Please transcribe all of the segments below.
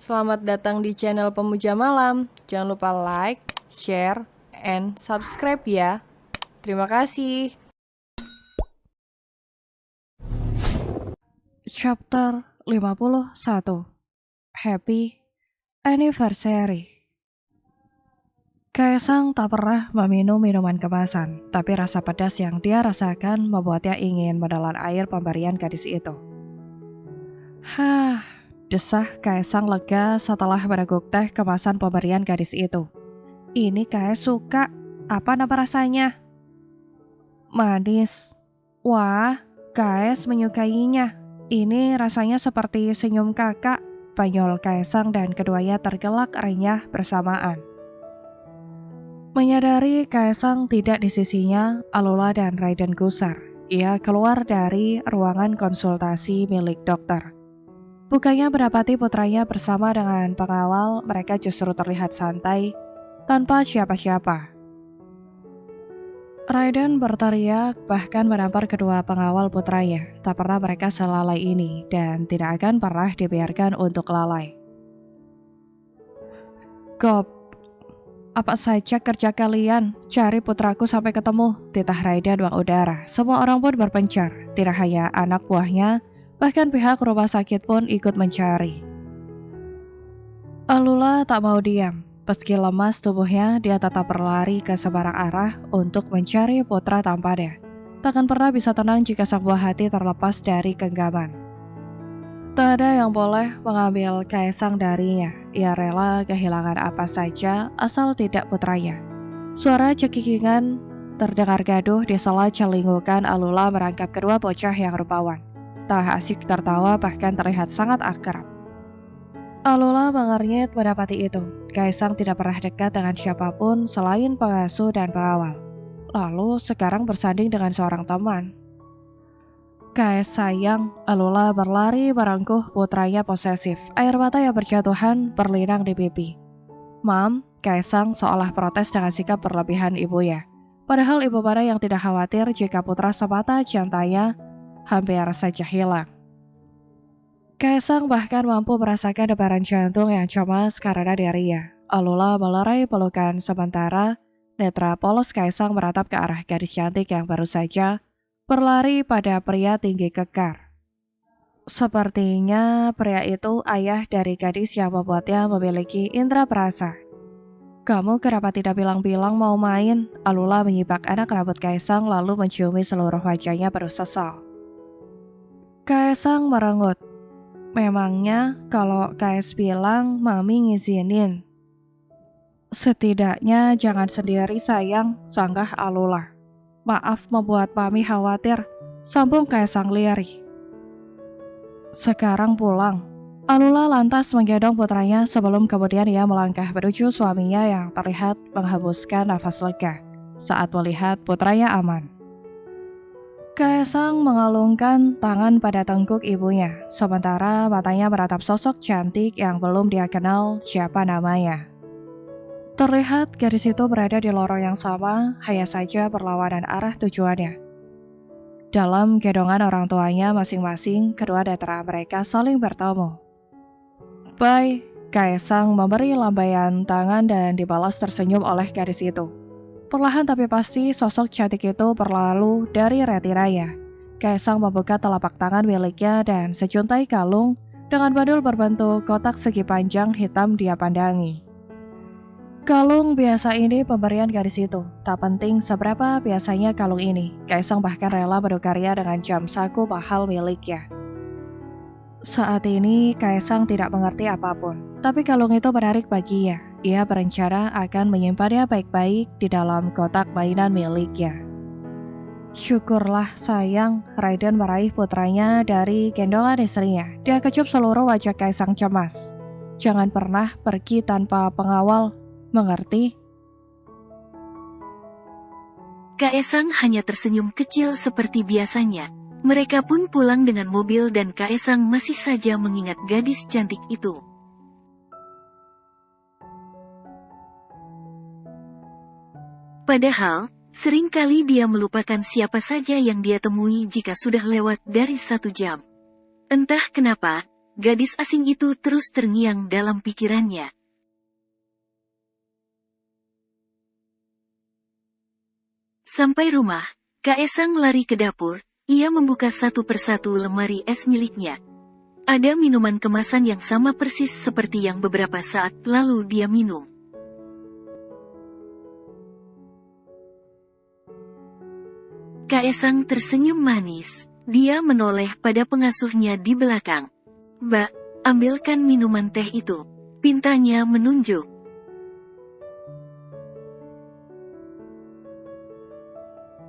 Selamat datang di channel Pemuja Malam. Jangan lupa like, share, and subscribe ya. Terima kasih. Chapter 51 Happy Anniversary. Kaisang tak pernah meminum minuman kemasan, tapi rasa pedas yang dia rasakan membuatnya ingin menelan air pemberian gadis itu. Desah Kaisang lega setelah meneguk teh kemasan pemberian gadis itu. Ini Kais suka. Apa nama rasanya? Manis. Wah, Kais menyukainya. Ini rasanya seperti senyum kakak. Banyol Kaisang dan keduanya tergelak renyah bersamaan. Menyadari Kaisang tidak di sisinya, Alula dan Raiden gusar. Ia keluar dari ruangan konsultasi milik dokter. Bukannya mendapati putranya bersama dengan pengawal, mereka justru terlihat santai, tanpa siapa-siapa. Raiden berteriak, bahkan menampar kedua pengawal putranya. Tak pernah mereka selalai ini, dan tidak akan pernah dibiarkan untuk lalai. Gop. Apa saja kerja kalian? Cari putraku sampai ketemu, titah Raiden ruang udara. Semua orang pun berpencar, tidak hanya anak buahnya, bahkan pihak rumah sakit pun ikut mencari. Alula tak mau diam. Meski lemas tubuhnya, dia tetap berlari ke sembarang arah untuk mencari putra tanpadnya. Takkan pernah bisa tenang jika sang buah hati terlepas dari genggaman. Tak ada yang boleh mengambil Kaisang darinya. Ia rela kehilangan apa saja asal tidak putranya. Suara cekikingan terdengar gaduh di sela celingukan Alula merangkap kedua bocah yang rupawan. Tengah asik tertawa bahkan terlihat sangat akrab. Alula mengernyit mendapati itu. Kaisang tidak pernah dekat dengan siapapun selain pengasuh dan pengawal. Lalu sekarang bersanding dengan seorang teman. Kais sayang, Alula berlari merengkuh putranya posesif. Air mata yang berjatuhan berlinang di pipi. Mam, Kaisang seolah protes dengan sikap berlebihan ibunya. Padahal ibu mana yang tidak khawatir jika putra semata jantanya hampir saja hilang. Kaisang bahkan mampu merasakan debaran jantung yang cemas karena diarrhea. Alula melerai pelukan sementara, netra polos Kaisang meratap ke arah gadis cantik yang baru saja berlari pada pria tinggi kekar. Sepertinya pria itu ayah dari gadis yang membuatnya memiliki indera perasa. Kamu kenapa tidak bilang-bilang mau main? Alula menyibak anak rambut Kaisang lalu menciumi seluruh wajahnya penuh sesal. Kaisang merengut. Memangnya kalau Kais bilang mami ngizinin. Setidaknya jangan sendiri sayang, sanggah Alula. Maaf membuat Mami khawatir, sambung Kaisang lirih. Sekarang pulang. Alula lantas menggendong putranya sebelum kemudian ia melangkah menuju suaminya yang terlihat menghembuskan nafas lega saat melihat putranya aman. Kaisang mengalungkan tangan pada tengkuk ibunya, sementara matanya meratap sosok cantik yang belum dia kenal siapa namanya. Terlihat gadis itu berada di lorong yang sama, hanya saja berlawanan arah tujuannya. Dalam gendongan orang tuanya masing-masing, kedua netra mereka saling bertemu. Bye, Kaisang memberi lambaian tangan dan dibalas tersenyum oleh gadis itu. Perlahan tapi pasti sosok cantik itu berlalu dari retinanya. Kaisang membuka telapak tangan miliknya dan sejuntai kalung dengan bandul berbentuk kotak segi panjang hitam dia pandangi. Kalung biasa ini pemberian gadis itu. Tak penting seberapa biasanya kalung ini, Kaisang bahkan rela menukarnya dengan jam saku mahal miliknya. Saat ini Kaisang tidak mengerti apapun, tapi kalung itu menarik baginya. Ia berencana akan menyimpannya baik-baik di dalam kotak mainan miliknya. Syukurlah sayang, Raiden meraih putranya dari gendongan istrinya. Dia kecup seluruh wajah Kaisang cemas. Jangan pernah pergi tanpa pengawal. Mengerti? Kaisang hanya tersenyum kecil seperti biasanya. Mereka pun pulang dengan mobil dan Kaisang masih saja mengingat gadis cantik itu. Padahal, seringkali dia melupakan siapa saja yang dia temui jika sudah lewat dari 1 jam. Entah kenapa, gadis asing itu terus terngiang dalam pikirannya. Sampai rumah, Kaesang lari ke dapur, ia membuka satu persatu lemari es miliknya. Ada minuman kemasan yang sama persis seperti yang beberapa saat lalu dia minum. Kaesang tersenyum manis. Dia menoleh pada pengasuhnya di belakang. "Mbak, ambilkan minuman teh itu," pintanya menunjuk.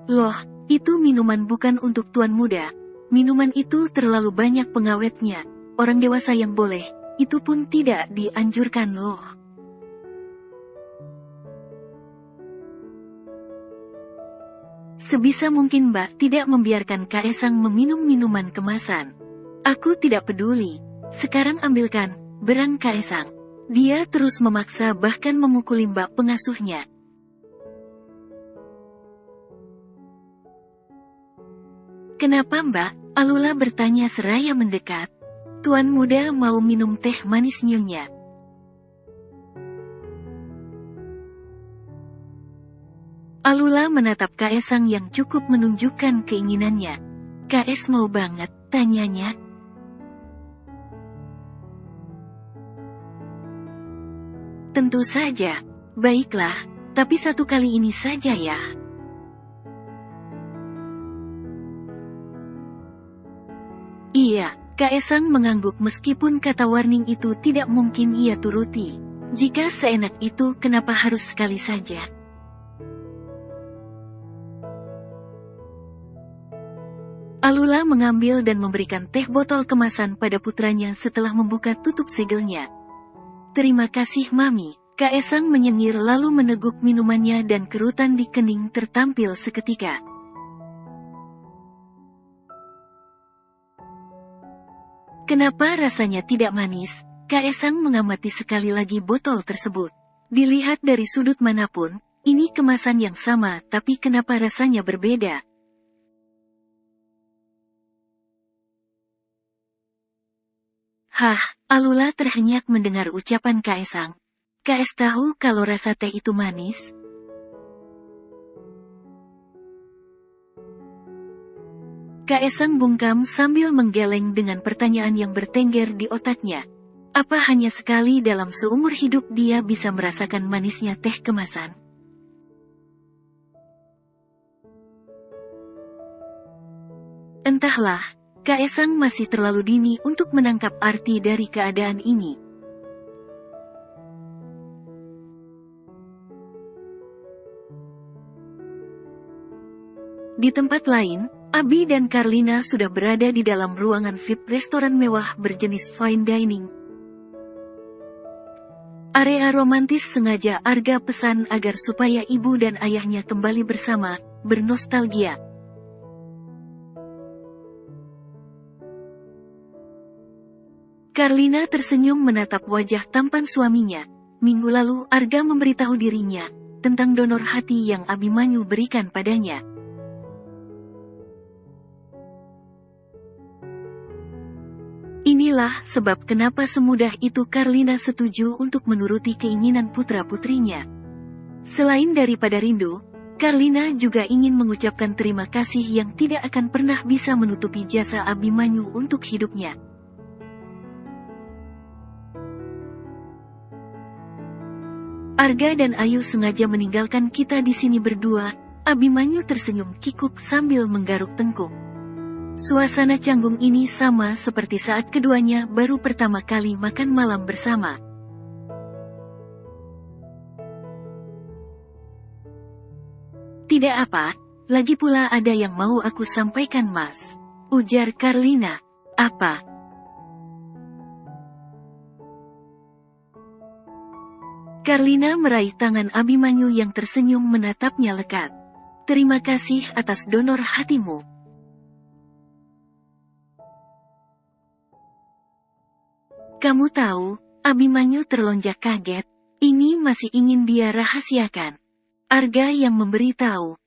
"Loh, itu minuman bukan untuk tuan muda. Minuman itu terlalu banyak pengawetnya. Orang dewasa yang boleh, itu pun tidak dianjurkan loh." Sebisa mungkin Mbak tidak membiarkan Kaesang meminum minuman kemasan. "Aku tidak peduli. Sekarang ambilkan," berang Kaesang. Dia terus memaksa bahkan memukuli Mbak pengasuhnya. "Kenapa Mbak?" Alula bertanya seraya mendekat. "Tuan muda mau minum teh manis nyonya." Alula menatap Kaesang yang cukup menunjukkan keinginannya. "Kaes mau banget?" tanyanya. "Tentu saja. Baiklah, tapi satu kali ini saja ya." Iya, Kaesang mengangguk meskipun kata warning itu tidak mungkin ia turuti. Jika seenak itu, kenapa harus sekali saja? Alula mengambil dan memberikan teh botol kemasan pada putranya setelah membuka tutup segelnya. "Terima kasih Mami." Kaesang menyengir lalu meneguk minumannya dan kerutan di kening tertampil seketika. "Kenapa rasanya tidak manis?" Kaesang mengamati sekali lagi botol tersebut. Dilihat dari sudut manapun, ini kemasan yang sama, tapi kenapa rasanya berbeda? Hah, Alula terhenyak mendengar ucapan Kaesang. "Kaes tahu kalau rasa teh itu manis?" Kaesang bungkam sambil menggeleng dengan pertanyaan yang bertengger di otaknya. Apa hanya sekali dalam seumur hidup dia bisa merasakan manisnya teh kemasan? Entahlah, Kaesang masih terlalu dini untuk menangkap arti dari keadaan ini. Di tempat lain, Abi dan Carlina sudah berada di dalam ruangan VIP restoran mewah berjenis fine dining. Area romantis sengaja Arga pesan agar supaya ibu dan ayahnya kembali bersama, bernostalgia. Carlina tersenyum menatap wajah tampan suaminya. Minggu lalu Arga memberitahu dirinya tentang donor hati yang Abimanyu berikan padanya. Inilah sebab kenapa semudah itu Carlina setuju untuk menuruti keinginan putra-putrinya. Selain daripada rindu, Carlina juga ingin mengucapkan terima kasih yang tidak akan pernah bisa menutupi jasa Abimanyu untuk hidupnya. Arga dan Ayu sengaja meninggalkan kita di sini berdua. Abimanyu tersenyum kikuk sambil menggaruk tengkuk. Suasana canggung ini sama seperti saat keduanya baru pertama kali makan malam bersama. "Tidak apa, lagi pula ada yang mau aku sampaikan Mas," ujar Carlina. "Apa?" Carlina meraih tangan Abimanyu yang tersenyum menatapnya lekat. "Terima kasih atas donor hatimu." Kamu tahu, Abimanyu terlonjak kaget. Ini masih ingin dia rahasiakan. Arga yang memberitahu.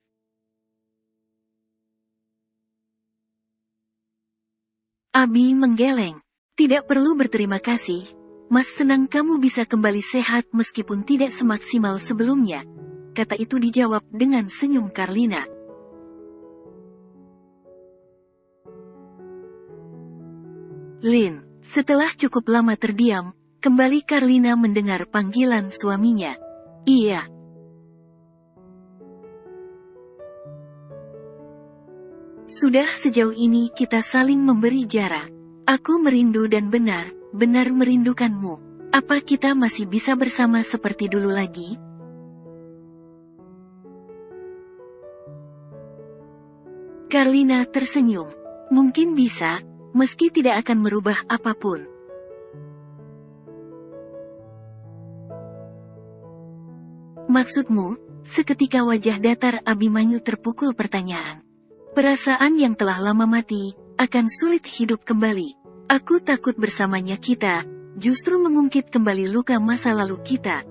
Abi menggeleng. Tidak perlu berterima kasih, Mas senang kamu bisa kembali sehat meskipun tidak semaksimal sebelumnya. Kata itu dijawab dengan senyum Karlina. Lin, setelah cukup lama terdiam, kembali Karlina mendengar panggilan suaminya. Iya. Sudah sejauh ini kita saling memberi jarak. Aku merindu dan benar merindukanmu. Apa kita masih bisa bersama seperti dulu lagi? Karlina tersenyum. Mungkin bisa, meski tidak akan merubah apapun. Maksudmu? Seketika wajah datar Abimanyu terpukul pertanyaan. Perasaan yang telah lama mati, akan sulit hidup kembali. Aku takut bersamanya kita, justru mengungkit kembali luka masa lalu kita.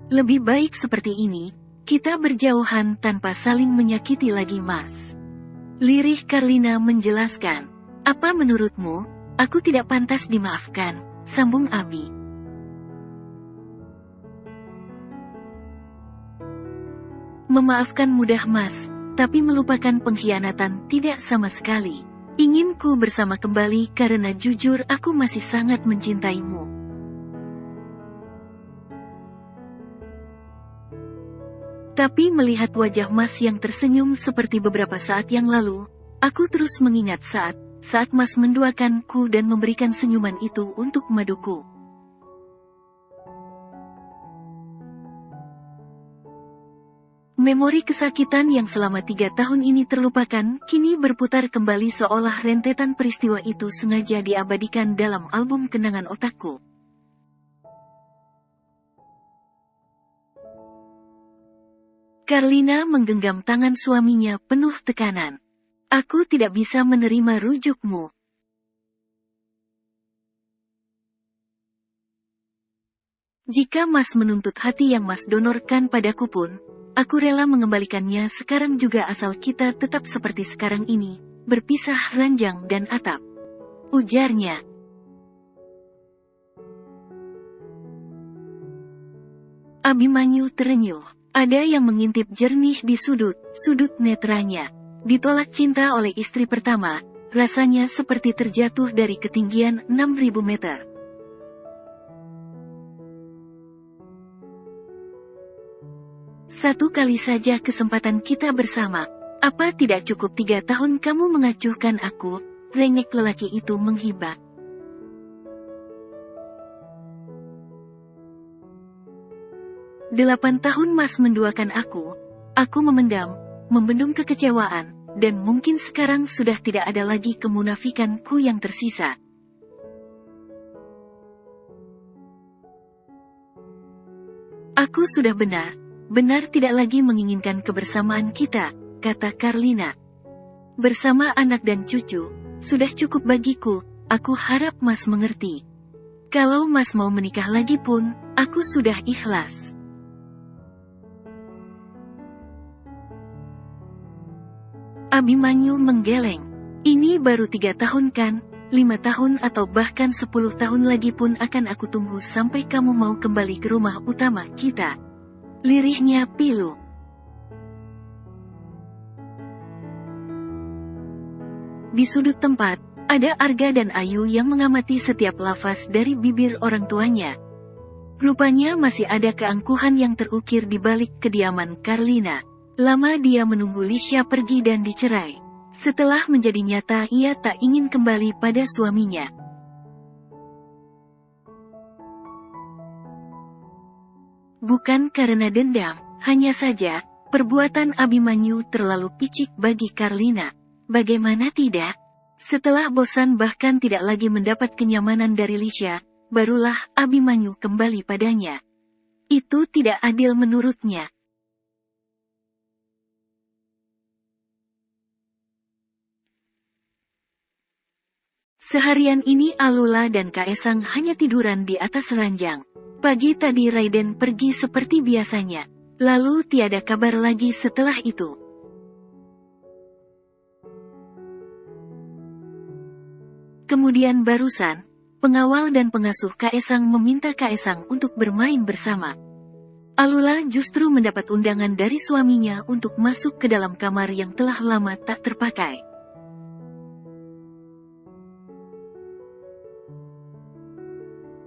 Lebih baik seperti ini, kita berjauhan tanpa saling menyakiti lagi, Mas. Lirih Karlina menjelaskan. Apa menurutmu, aku tidak pantas dimaafkan, sambung Abi. Memaafkan mudah, Mas, tapi melupakan pengkhianatan tidak sama sekali. Ingin ku bersama kembali karena jujur aku masih sangat mencintaimu. Tapi melihat wajah Mas yang tersenyum seperti beberapa saat yang lalu, aku terus mengingat saat Mas menduakanku dan memberikan senyuman itu untuk maduku. Memori kesakitan yang selama 3 tahun ini terlupakan, kini berputar kembali seolah rentetan peristiwa itu sengaja diabadikan dalam album kenangan otakku. Karlina menggenggam tangan suaminya penuh tekanan. Aku tidak bisa menerima rujukmu. Jika Mas menuntut hati yang Mas donorkan padaku pun, aku rela mengembalikannya sekarang juga asal kita tetap seperti sekarang ini, berpisah ranjang dan atap. Ujarnya. Abimanyu terenyuh. Ada yang mengintip jernih di sudut netranya. Ditolak cinta oleh istri pertama, rasanya seperti terjatuh dari ketinggian 6.000 meter. Satu kali saja kesempatan kita bersama. Apa tidak cukup 3 tahun kamu mengacuhkan aku? Rengek lelaki itu menghibah. "8 tahun Mas menduakan aku membendung kekecewaan, dan mungkin sekarang sudah tidak ada lagi kemunafikanku yang tersisa. Aku sudah benar tidak lagi menginginkan kebersamaan kita," kata Karlina. "Bersama anak dan cucu, sudah cukup bagiku, aku harap Mas mengerti. Kalau Mas mau menikah lagi pun, aku sudah ikhlas." Abimanyu menggeleng. "Ini baru 3 tahun kan? 5 tahun atau bahkan 10 tahun lagi pun akan aku tunggu sampai kamu mau kembali ke rumah utama kita," lirihnya pilu. Di sudut tempat, ada Arga dan Ayu yang mengamati setiap lafaz dari bibir orang tuanya. Rupanya masih ada keangkuhan yang terukir di balik kediaman Karlina. Lama dia menunggu Lisha pergi dan dicerai. Setelah menjadi nyata ia tak ingin kembali pada suaminya. Bukan karena dendam, hanya saja, perbuatan Abimanyu terlalu picik bagi Karlina. Bagaimana tidak? Setelah bosan bahkan tidak lagi mendapat kenyamanan dari Lisha, barulah Abimanyu kembali padanya. Itu tidak adil menurutnya. Seharian ini Alula dan Kaesang hanya tiduran di atas ranjang. Pagi tadi Raiden pergi seperti biasanya. Lalu tiada kabar lagi setelah itu. Kemudian barusan, pengawal dan pengasuh Kaesang meminta Kaesang untuk bermain bersama. Alula justru mendapat undangan dari suaminya untuk masuk ke dalam kamar yang telah lama tak terpakai.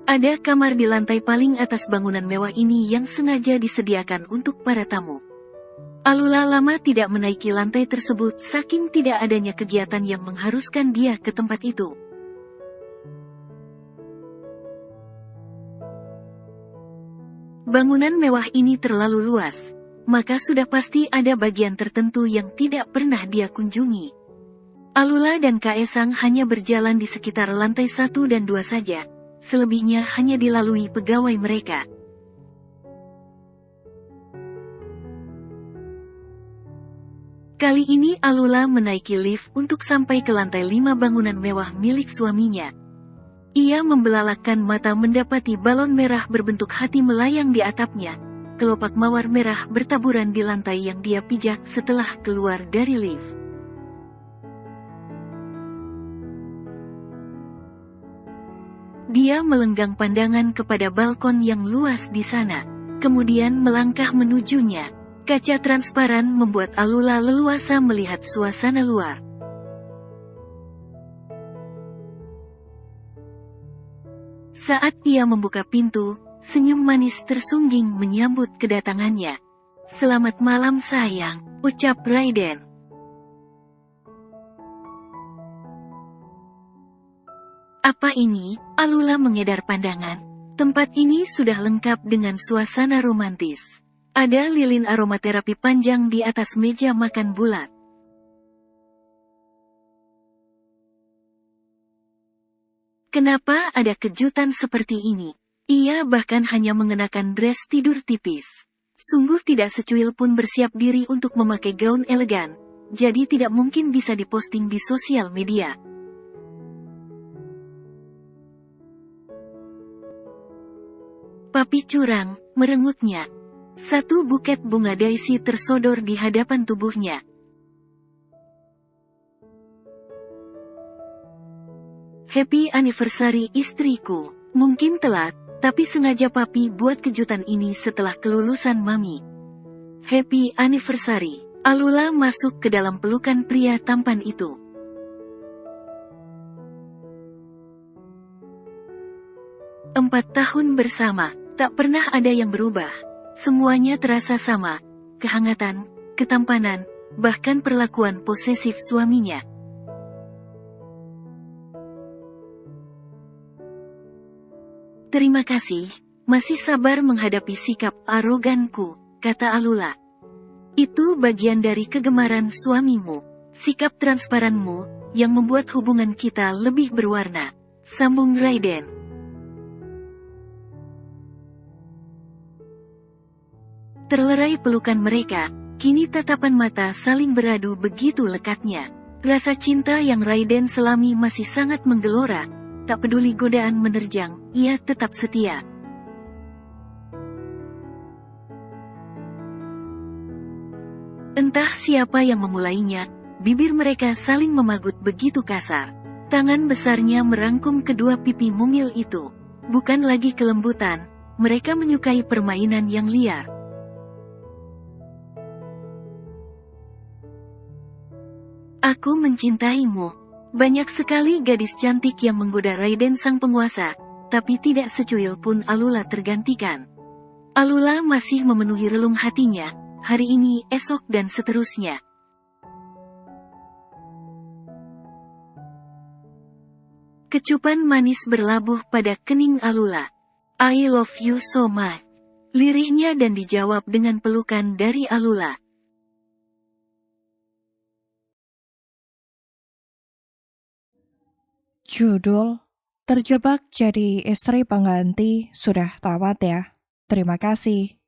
Ada kamar di lantai paling atas bangunan mewah ini yang sengaja disediakan untuk para tamu. Alula lama tidak menaiki lantai tersebut saking tidak adanya kegiatan yang mengharuskan dia ke tempat itu. Bangunan mewah ini terlalu luas, maka sudah pasti ada bagian tertentu yang tidak pernah dia kunjungi. Alula dan Kaesang hanya berjalan di sekitar lantai 1 dan 2 saja, selebihnya hanya dilalui pegawai mereka. Kali ini Alula menaiki lift untuk sampai ke lantai 5 bangunan mewah milik suaminya. Ia membelalakkan mata mendapati balon merah berbentuk hati melayang di atapnya. Kelopak mawar merah bertaburan di lantai yang dia pijak setelah keluar dari lift. Dia melenggang pandangan kepada balkon yang luas di sana, kemudian melangkah menujunya. Kaca transparan membuat Alula leluasa melihat suasana luar. Saat ia membuka pintu, senyum manis tersungging menyambut kedatangannya. "Selamat malam sayang," ucap Raiden. "Apa ini?" Alula mengedar pandangan. Tempat ini sudah lengkap dengan suasana romantis. Ada lilin aromaterapi panjang di atas meja makan bulat. Kenapa ada kejutan seperti ini? Ia bahkan hanya mengenakan dress tidur tipis. Sungguh tidak secuil pun bersiap diri untuk memakai gaun elegan, jadi tidak mungkin bisa diposting di sosial media. "Papi curang," merengutnya. Satu buket bunga daisy tersodor di hadapan tubuhnya. "Happy anniversary istriku. Mungkin telat, tapi sengaja papi buat kejutan ini setelah kelulusan mami. Happy anniversary." Alula masuk ke dalam pelukan pria tampan itu. "4 tahun bersama, tak pernah ada yang berubah. Semuanya terasa sama, kehangatan, ketampanan, bahkan perlakuan posesif suaminya. "Terima kasih, masih sabar menghadapi sikap aroganku," kata Alula. "Itu bagian dari kegemaran suamimu, sikap transparanmu, yang membuat hubungan kita lebih berwarna," sambung Raiden. Terlerai pelukan mereka, kini tatapan mata saling beradu begitu lekatnya. Rasa cinta yang Raiden selami masih sangat menggelora. Tak peduli godaan menerjang, ia tetap setia. Entah siapa yang memulainya, bibir mereka saling memagut begitu kasar. Tangan besarnya merangkum kedua pipi mungil itu. Bukan lagi kelembutan, mereka menyukai permainan yang liar. "Aku mencintaimu." Banyak sekali gadis cantik yang menggoda Raiden sang penguasa, tapi tidak secuil pun Alula tergantikan. Alula masih memenuhi relung hatinya, hari ini, esok dan seterusnya. Kecupan manis berlabuh pada kening Alula. "I love you so much," lirihnya dan dijawab dengan pelukan dari Alula. Judul Terjebak Jadi Istri Pengganti sudah tamat ya. Terima kasih.